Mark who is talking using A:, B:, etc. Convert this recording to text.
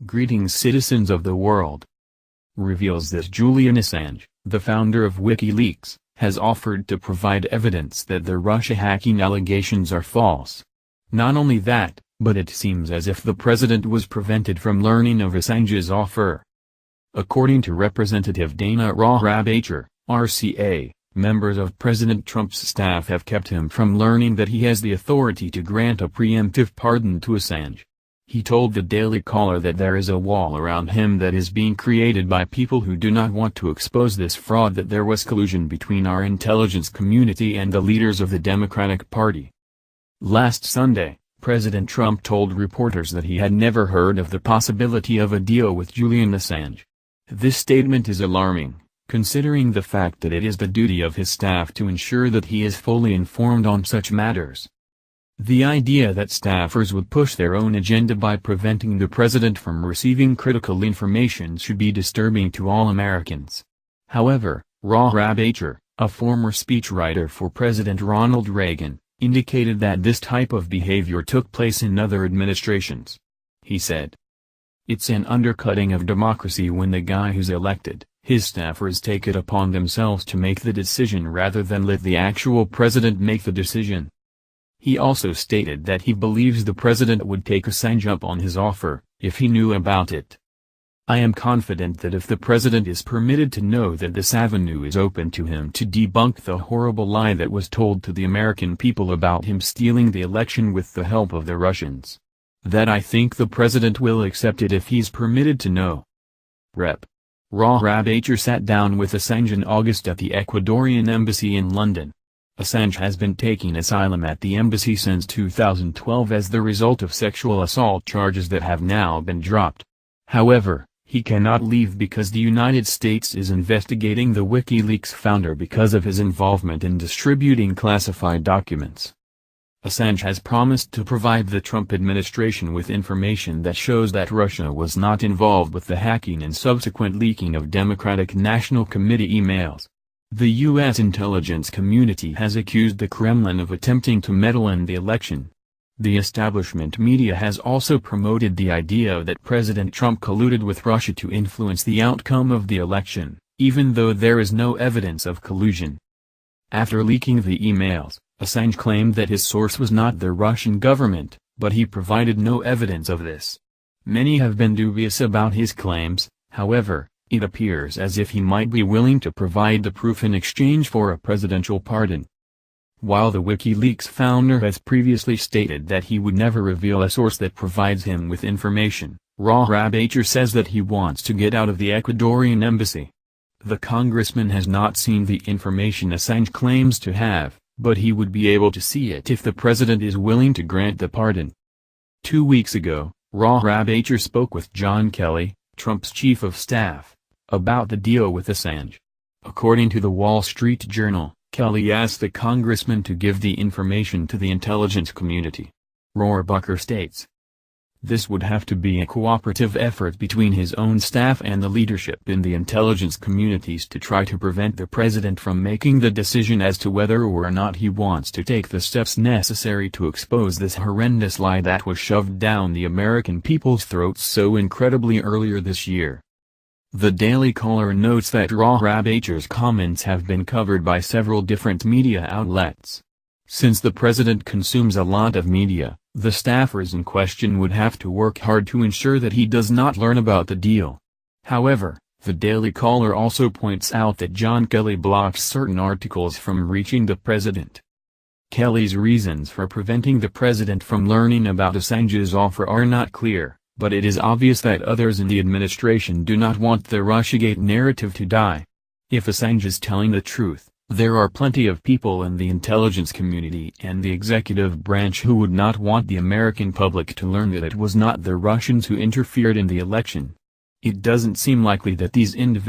A: Greetings citizens of the world. Reveals that Julian Assange, the founder of WikiLeaks, has offered to provide evidence that the Russia hacking allegations are false. Not only that, but it seems as if the president was prevented from learning of Assange's offer. According to Representative Dana Rohrabacher, RCA, members of President Trump's staff have kept him from learning that he has the authority to grant a preemptive pardon to Assange. He told the Daily Caller that there is a wall around him that is being created by people who do not want to expose this fraud, that there was collusion between our intelligence community and the leaders of the Democratic Party. Last Sunday, President Trump told reporters that he had never heard of the possibility of a deal with Julian Assange. This statement is alarming, considering the fact that it is the duty of his staff to ensure that he is fully informed on such matters. The idea that staffers would push their own agenda by preventing the president from receiving critical information should be disturbing to all Americans. However, Rohrabacher, a former speechwriter for President Ronald Reagan, indicated that this type of behavior took place in other administrations. He said, "It's an undercutting of democracy when the guy who's elected, his staffers take it upon themselves to make the decision rather than let the actual president make the decision." He also stated that he believes the president would take Assange up on his offer, if he knew about it. "I am confident that if the president is permitted to know that this avenue is open to him to debunk the horrible lie that was told to the American people about him stealing the election with the help of the Russians, that I think the president will accept it if he's permitted to know." Rep. Rohrabacher sat down with Assange in August at the Ecuadorian embassy in London. Assange has been taking asylum at the embassy since 2012 as the result of sexual assault charges that have now been dropped. However, he cannot leave because the United States is investigating the WikiLeaks founder because of his involvement in distributing classified documents. Assange has promised to provide the Trump administration with information that shows that Russia was not involved with the hacking and subsequent leaking of Democratic National Committee emails. The U.S. intelligence community has accused the Kremlin of attempting to meddle in the election. The establishment media has also promoted the idea that President Trump colluded with Russia to influence the outcome of the election, even though there is no evidence of collusion. After leaking the emails, Assange claimed that his source was not the Russian government, but he provided no evidence of this. Many have been dubious about his claims, however. It appears as if he might be willing to provide the proof in exchange for a presidential pardon. While the WikiLeaks founder has previously stated that he would never reveal a source that provides him with information, Rohrabacher says that he wants to get out of the Ecuadorian embassy. The congressman has not seen the information Assange claims to have, but he would be able to see it if the president is willing to grant the pardon. 2 weeks ago, Rohrabacher spoke with John Kelly, Trump's chief of staff, about the deal with Assange. According to the Wall Street Journal, Kelly asked the congressman to give the information to the intelligence community. Rohrabacher states, "This would have to be a cooperative effort between his own staff and the leadership in the intelligence communities to try to prevent the president from making the decision as to whether or not he wants to take the steps necessary to expose this horrendous lie that was shoved down the American people's throats so incredibly earlier this year." The Daily Caller notes that Rohrabacher's comments have been covered by several different media outlets. Since the president consumes a lot of media, the staffers in question would have to work hard to ensure that he does not learn about the deal. However, the Daily Caller also points out that John Kelly blocks certain articles from reaching the president. Kelly's reasons for preventing the president from learning about Assange's offer are not clear, but it is obvious that others in the administration do not want the Russiagate narrative to die. If Assange is telling the truth, there are plenty of people in the intelligence community and the executive branch who would not want the American public to learn that it was not the Russians who interfered in the election. It doesn't seem likely that these individuals